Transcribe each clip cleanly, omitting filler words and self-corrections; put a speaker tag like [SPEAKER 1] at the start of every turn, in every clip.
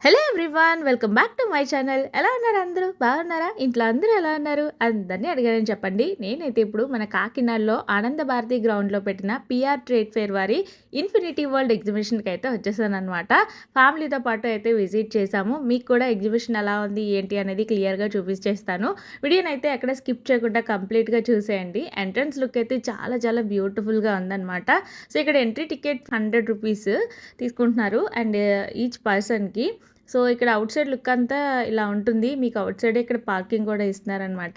[SPEAKER 1] Hello everyone, welcome back to my channel. ఎలా ఉన్నారు అందరూ? బాగున్నారా? ఇంట్లో అందరూ ఎలా ఉన్నారు? అందరినీ అడిగారని చెప్పండి. నేనైతే ఇప్పుడు మన కాకినాడలో ఆనంద భారతి గ్రౌండ్లో పెట్టిన పిఆర్ ట్రేడ్ ఫేర్ వారి ఇన్ఫినిటీ వరల్డ్ ఎగ్జిబిషన్కి అయితే వచ్చేసాను అనమాట. ఫ్యామిలీతో పాటు అయితే విజిట్ చేశాము. మీకు కూడా ఎగ్జిబిషన్ ఎలా ఉంది ఏంటి అనేది క్లియర్గా చూపించేస్తాను. వీడియోని అయితే ఎక్కడ స్కిప్ చేయకుండా కంప్లీట్గా చూసేయండి. ఎంట్రన్స్ లుక్ అయితే చాలా చాలా బ్యూటిఫుల్గా ఉందన్నమాట. సో ఇక్కడ ఎంట్రీ టికెట్ 100 రూపీస్ తీసుకుంటున్నారు అండ్ ఈచ్ పర్సన్కి. సో ఇక్కడ అవుట్ సైడ్ లుక్ అంతా ఇలా ఉంటుంది. మీకు అవుట్ సైడ్ ఇక్కడ పార్కింగ్ కూడా ఇస్తున్నారనమాట.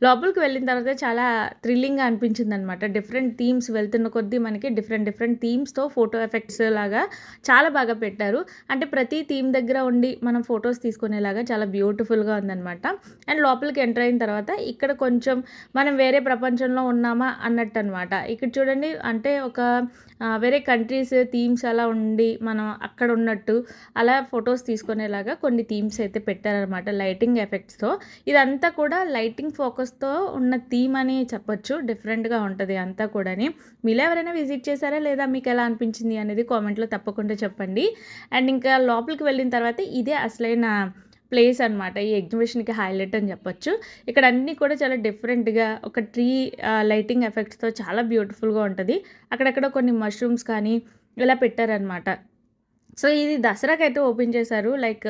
[SPEAKER 1] లోపలికి వెళ్ళిన తర్వాత చాలా థ్రిల్లింగ్గా అనిపించింది అనమాట. డిఫరెంట్ థీమ్స్ వెళ్తున్న కొద్దీ మనకి డిఫరెంట్ థీమ్స్తో ఫోటో ఎఫెక్ట్స్ లాగా చాలా బాగా పెట్టారు. అంటే ప్రతి థీమ్ దగ్గర ఉండి మనం ఫొటోస్ తీసుకునేలాగా చాలా బ్యూటిఫుల్గా ఉందన్నమాట. అండ్ లోపలికి ఎంటర్ అయిన తర్వాత ఇక్కడ కొంచెం మనం వేరే ప్రపంచంలో ఉన్నామా అన్నట్టు అనమాట. ఇక్కడ చూడండి, అంటే ఒక వేరే కంట్రీస్ థీమ్స్ అలా ఉండి మనం అక్కడ ఉన్నట్టు అలా ఫొటోస్ తీసుకునేలాగా కొన్ని థీమ్స్ అయితే పెట్టారనమాట లైటింగ్ ఎఫెక్ట్స్తో. ఇదంతా కూడా లైటింగ్ ఫోకస్తో ఉన్న థీమ్ అని చెప్పొచ్చు. డిఫరెంట్గా ఉంటుంది అంతా కూడాని. మీలో ఎవరైనా విజిట్ చేశారా లేదా, మీకు ఎలా అనిపించింది అనేది కామెంట్లో తప్పకుండా చెప్పండి. అండ్ ఇంకా లోపలికి వెళ్ళిన తర్వాత ఇదే అసలైన ప్లేస్ అనమాట. ఈ ఎగ్జిబిషన్కి హైలైట్ అని చెప్పొచ్చు. ఇక్కడ అన్నీ కూడా చాలా డిఫరెంట్గా ఒక ట్రీ లైటింగ్ ఎఫెక్ట్స్తో చాలా బ్యూటిఫుల్గా ఉంటుంది. అక్కడక్కడ కొన్ని మష్రూమ్స్ కానీ ఇలా పెట్టారనమాట. సో ఇది దసరాకైతే ఓపెన్ చేశారు. లైక్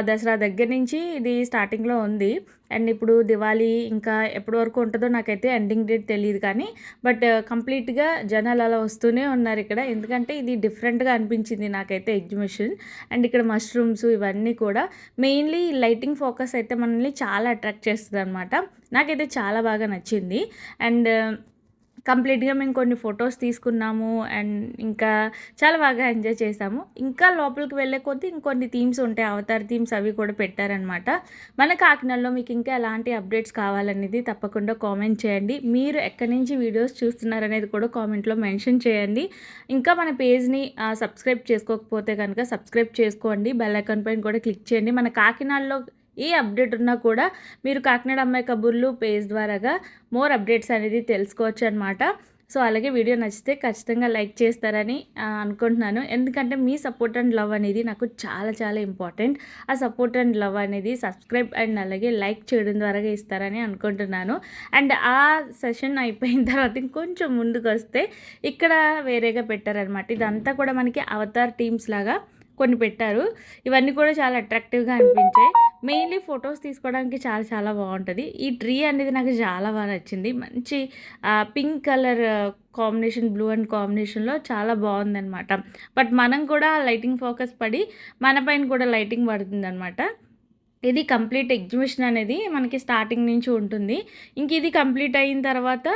[SPEAKER 1] దసరా దగ్గర నుంచి ఇది స్టార్టింగ్లో ఉంది. అండ్ ఇప్పుడు దివాళీ ఇంకా ఎప్పటి వరకు ఉంటుందో నాకైతే ఎండింగ్ డేట్ తెలియదు, కానీ బట్ కంప్లీట్గా జనాలు అలా వస్తూనే ఉన్నారు ఇక్కడ. ఎందుకంటే ఇది డిఫరెంట్గా అనిపించింది నాకైతే ఎగ్జిబిషన్. అండ్ ఇక్కడ మష్రూమ్స్ ఇవన్నీ కూడా మెయిన్లీ లైటింగ్ ఫోకస్ అయితే మనల్ని చాలా అట్రాక్ట్ చేస్తుంది అనమాట. నాకైతే చాలా బాగా నచ్చింది. అండ్ కంప్లీట్గా మేము కొన్ని ఫొటోస్ తీసుకున్నాము అండ్ ఇంకా చాలా బాగా ఎంజాయ్ చేసాము. ఇంకా లోపలికి వెళ్ళే కొద్దీ ఇంకొన్ని థీమ్స్ ఉంటాయి, అవతార్ థీమ్స్, అవి కూడా పెట్టారనమాట. మన కాకినాడలో మీకు ఇంకా ఎలాంటి అప్డేట్స్ కావాలనేది తప్పకుండా కామెంట్ చేయండి. మీరు ఎక్కడి నుంచి వీడియోస్ చూస్తున్నారనేది కూడా కామెంట్లో మెన్షన్ చేయండి. ఇంకా మన పేజ్ని సబ్స్క్రైబ్ చేసుకోకపోతే కనుక సబ్స్క్రైబ్ చేసుకోండి. బెల్ ఐకాన్ పైన కూడా క్లిక్ చేయండి. మన కాకినాడలో ఏ అప్డేట్ ఉన్నా కూడా మీరు కాకినాడ అమ్మాయి కబుర్లు పేజ్ ద్వారాగా మోర్ అప్డేట్స్ అనేది తెలుసుకోవచ్చు అనమాట. సో అలాగే వీడియో నచ్చితే ఖచ్చితంగా లైక్ చేస్తారని అనుకుంటున్నాను. ఎందుకంటే మీ సపోర్ట్ అండ్ లవ్ అనేది నాకు చాలా చాలా ఇంపార్టెంట్. ఆ సపోర్ట్ అండ్ లవ్ అనేది సబ్స్క్రైబ్ అండ్ అలాగే లైక్ చేయడం ద్వారా ఇస్తారని అనుకుంటున్నాను. అండ్ ఆ సెషన్ అయిపోయిన తర్వాత ఇంకొంచెం ముందుకు వస్తే ఇక్కడ వేరేగా పెట్టారనమాట. ఇదంతా కూడా మనకి అవతార్ టీమ్స్ లాగా కొన్ని పెట్టారు. ఇవన్నీ కూడా చాలా అట్రాక్టివ్గా అనిపించాయి. మెయిన్లీ ఫొటోస్ తీసుకోవడానికి చాలా చాలా బాగుంటుంది. ఈ ట్రీ అనేది నాకు చాలా బాగా నచ్చింది. మంచి pink colour combination, blue and కాంబినేషన్లో చాలా బాగుందనమాట. బట్ మనం కూడా లైటింగ్ ఫోకస్ పడి మన పైన కూడా లైటింగ్ పడుతుంది అనమాట. ఇది కంప్లీట్ ఎగ్జిబిషన్ అనేది మనకి స్టార్టింగ్ నుంచి ఉంటుంది. ఇంక ఇది కంప్లీట్ అయిన తర్వాత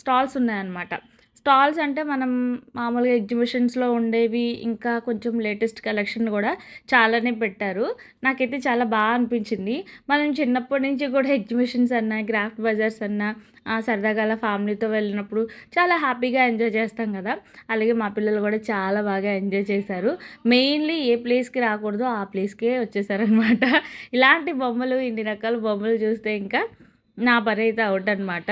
[SPEAKER 1] స్టాల్స్ ఉన్నాయన్నమాట. స్టాల్స్ అంటే మనం మామూలుగా ఎగ్జిబిషన్స్లో ఉండేవి ఇంకా కొంచెం లేటెస్ట్ కలెక్షన్ కూడా చాలానే పెట్టారు. నాకైతే చాలా బాగా అనిపించింది. మనం చిన్నప్పటి నుంచి కూడా ఎగ్జిబిషన్స్ అన్నా క్రాఫ్ట్ బజార్స్ అన్నా సరదాగా అలా ఫ్యామిలీతో వెళ్ళినప్పుడు చాలా హ్యాపీగా ఎంజాయ్ చేస్తాం కదా. అలాగే మా పిల్లలు కూడా చాలా బాగా ఎంజాయ్ చేశారు. మెయిన్లీ ఏ ప్లేస్కి రాకూడదో ఆ ప్లేస్కే వచ్చేసారనమాట. ఇలాంటి బొమ్మలు, ఇన్ని రకాల బొమ్మలు చూస్తే ఇంకా నా పని అయితే అవుట్ అనమాట.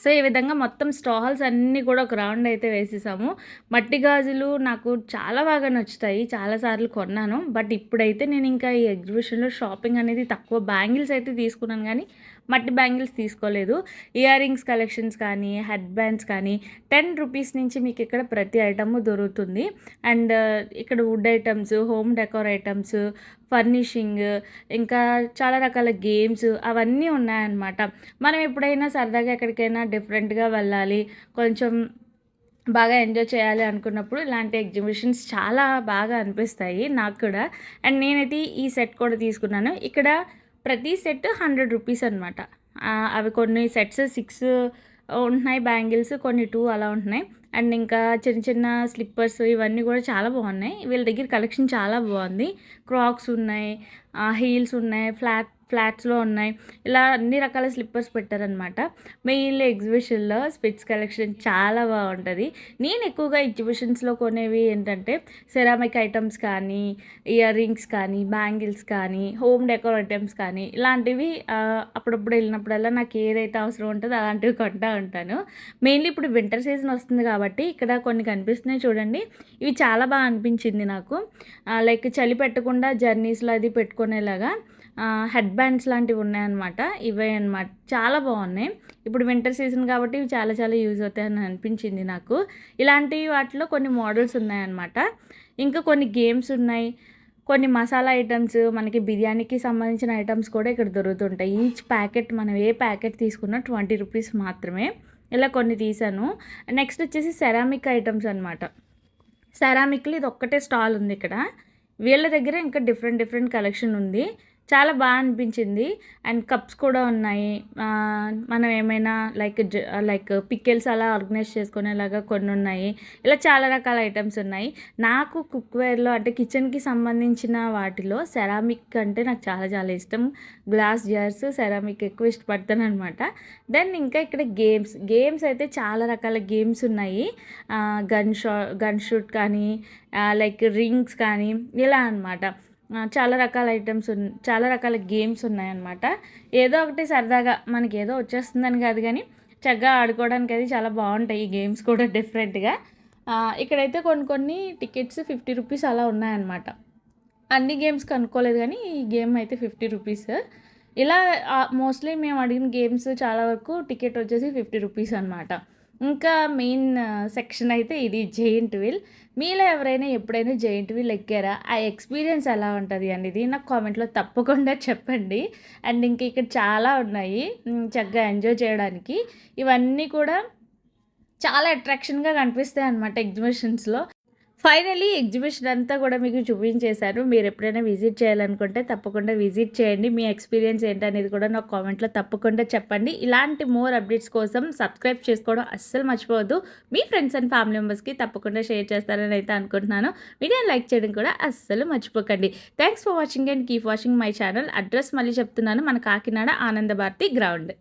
[SPEAKER 1] సో ఈ విధంగా మొత్తం స్టాల్స్ అన్నీ కూడా ఒక రౌండ్ అయితే వేసేసాము. మట్టి గాజులు నాకు చాలా బాగా నచ్చుతాయి, చాలాసార్లు కొన్నాను. బట్ ఇప్పుడైతే నేను ఇంకా ఈ ఎగ్జిబిషన్లో షాపింగ్ అనేది తక్కువ. బ్యాంగిల్స్ అయితే తీసుకున్నాను కానీ మట్టి బ్యాంగిల్స్ తీసుకోలేదు. ఇయర్ రింగ్స్ కలెక్షన్స్ కానీ హెడ్ బ్యాండ్స్ కానీ 10 రూపీస్ నుంచి మీకు ఇక్కడ ప్రతి ఐటము దొరుకుతుంది. అండ్ ఇక్కడ would items, home decor items, furnishing, ఇంకా చాలా రకాల గేమ్స్ అవన్నీ ఉన్నాయన్నమాట. మనం ఎప్పుడైనా సరదాగా ఎక్కడికైనా డిఫరెంట్గా వెళ్ళాలి, కొంచెం బాగా ఎంజాయ్ చేయాలి అనుకున్నప్పుడు ఇలాంటి ఎగ్జిబిషన్స్ చాలా బాగా అనిపిస్తాయి నాకు కూడా. అండ్ నేనైతే ఈ సెట్ కూడా తీసుకున్నాను. ఇక్కడ ప్రతి సెట్ 100 రూపీస్ అనమాట. అవి కొన్ని సెట్స్ 6 ఉంటున్నాయి బ్యాంగిల్స్, కొన్ని 2 అలా ఉంటున్నాయి. అండ్ ఇంకా చిన్న చిన్న స్లిప్పర్స్ ఇవన్నీ కూడా చాలా బాగున్నాయి. వీళ్ళ దగ్గర కలెక్షన్ చాలా బాగుంది. క్రాక్స్ ఉన్నాయి, హీల్స్ ఉన్నాయి, ఫ్లాట్ ఫ్లాట్స్లో ఉన్నాయి. ఇలా అన్ని రకాల స్లిప్పర్స్ పెట్టారనమాట. మెయిన్లీ ఎగ్జిబిషన్లో స్పిట్స్ కలెక్షన్ చాలా బాగుంటుంది. నేను ఎక్కువగా ఎగ్జిబిషన్స్లో కొనేవి ఏంటంటే సెరామిక్ ఐటమ్స్ కానీ, ఇయర్ రింగ్స్ కానీ, బ్యాంగిల్స్ కానీ, హోమ్ డెకోర్ ఐటమ్స్ కానీ ఇలాంటివి అప్పుడప్పుడు వెళ్ళినప్పుడల్లా నాకు ఏదైతే అవసరం ఉంటుందో అలాంటివి కొంటూ ఉంటాను. మెయిన్లీ ఇప్పుడు వింటర్ సీజన్ వస్తుంది కాబట్టి ఇక్కడ కొన్ని కనిపిస్తున్నాయి చూడండి. ఇవి చాలా బాగా అనిపించింది నాకు. లైక్ చలి పెట్టకుండా జర్నీస్లో అది పెట్టుకునేలాగా హెడ్ బ్యాండ్స్ లాంటివి ఉన్నాయన్నమాట. ఇవే అనమాట, చాలా బాగున్నాయి. ఇప్పుడు వింటర్ సీజన్ కాబట్టి ఇవి చాలా చాలా యూజ్ అవుతాయని అనిపించింది నాకు. ఇలాంటి వాటిలో కొన్ని మోడల్స్ ఉన్నాయన్నమాట. ఇంకా కొన్ని గేమ్స్ ఉన్నాయి, కొన్ని మసాలా ఐటమ్స్, మనకి బిర్యానీకి సంబంధించిన ఐటమ్స్ కూడా ఇక్కడ దొరుకుతుంటాయి. ఈచ్ ప్యాకెట్ మనం ఏ ప్యాకెట్ తీసుకున్నా 20 రూపీస్ మాత్రమే. ఇలా కొన్ని తీసాను. నెక్స్ట్ వచ్చేసి సెరామిక్ ఐటమ్స్ అనమాట. సెరామిక్లో ఇది ఒక్కటే స్టాల్ ఉంది ఇక్కడ. వీళ్ళ దగ్గర ఇంకా డిఫరెంట్ కలెక్షన్ ఉంది. చాలా బాగా అనిపించింది. అండ్ కప్స్ కూడా ఉన్నాయి. మనం ఏమైనా లైక్ పికెల్స్ అలా ఆర్గనైజ్ చేసుకునేలాగా కొన్ని ఉన్నాయి. ఇలా చాలా రకాల ఐటమ్స్ ఉన్నాయి. నాకు కుక్వేర్లో అంటే కిచెన్కి సంబంధించిన వాటిలో సెరామిక్ అంటే నాకు చాలా చాలా ఇష్టం. గ్లాస్ జార్స్, సెరామిక్ ఎక్కువ ఇష్టపడతాను అనమాట. దెన్ ఇంకా ఇక్కడ గేమ్స్ అయితే చాలా రకాల గేమ్స్ ఉన్నాయి. గన్ షూట్ కానీ, లైక్ రింగ్స్ కానీ ఇలా అనమాట. చాలా రకాల చాలా రకాల గేమ్స్ ఉన్నాయన్నమాట. ఏదో ఒకటి సరదాగా మనకి ఏదో వచ్చేస్తుందని కాదు కానీ చక్కగా ఆడుకోవడానికి అది చాలా బాగుంటాయి ఈ గేమ్స్ కూడా డిఫరెంట్గా. ఇక్కడైతే కొన్ని టికెట్స్ 50 రూపీస్ అలా ఉన్నాయన్నమాట. అన్ని గేమ్స్ కనుక్కోలేదు కానీ ఈ గేమ్ అయితే 50 రూపీస్. ఇలా మోస్ట్లీ మేము అడిగిన గేమ్స్ చాలా వరకు టికెట్ వచ్చేసి 50 రూపీస్ అనమాట. ఇంకా మెయిన్ సెక్షన్ అయితే ఇది జెయింట్ వీల్. మీలో ఎవరైనా ఎప్పుడైనా జెయింట్ వీల్ ఎక్కారా? ఆ ఎక్స్పీరియన్స్ ఎలా ఉంటుంది అనేది నాకు కామెంట్లో తప్పకుండా చెప్పండి. అండ్ ఇంక ఇక్కడ చాలా ఉన్నాయి చక్కగా ఎంజాయ్ చేయడానికి. ఇవన్నీ కూడా చాలా అట్రాక్షన్గా కనిపిస్తాయి అన్నమాట ఎగ్జిబిషన్స్లో. ఫైనలీ ఎగ్జిబిషన్ అంతా కూడా మీకు చూపించేశాను. మీరు ఎప్పుడైనా విజిట్ చేయాలనుకుంటే తప్పకుండా విజిట్ చేయండి. మీ ఎక్స్పీరియన్స్ ఏంటనేది కూడా నాకు కామెంట్లో తప్పకుండా చెప్పండి. ఇలాంటి మోర్ అప్డేట్స్ కోసం సబ్స్క్రైబ్ చేసుకోవడం అస్సలు మర్చిపోవద్దు. మీ ఫ్రెండ్స్ అండ్ ఫ్యామిలీ మెంబర్స్కి తప్పకుండా షేర్ చేస్తారని అయితే అనుకుంటున్నాను. వీడియోని లైక్ చేయడం కూడా అస్సలు మర్చిపోకండి. Thanks for watching and keep watching my channel. Address మళ్ళీ చెప్తున్నాను, మన కాకినాడ ఆనంద భారతి గ్రౌండ్.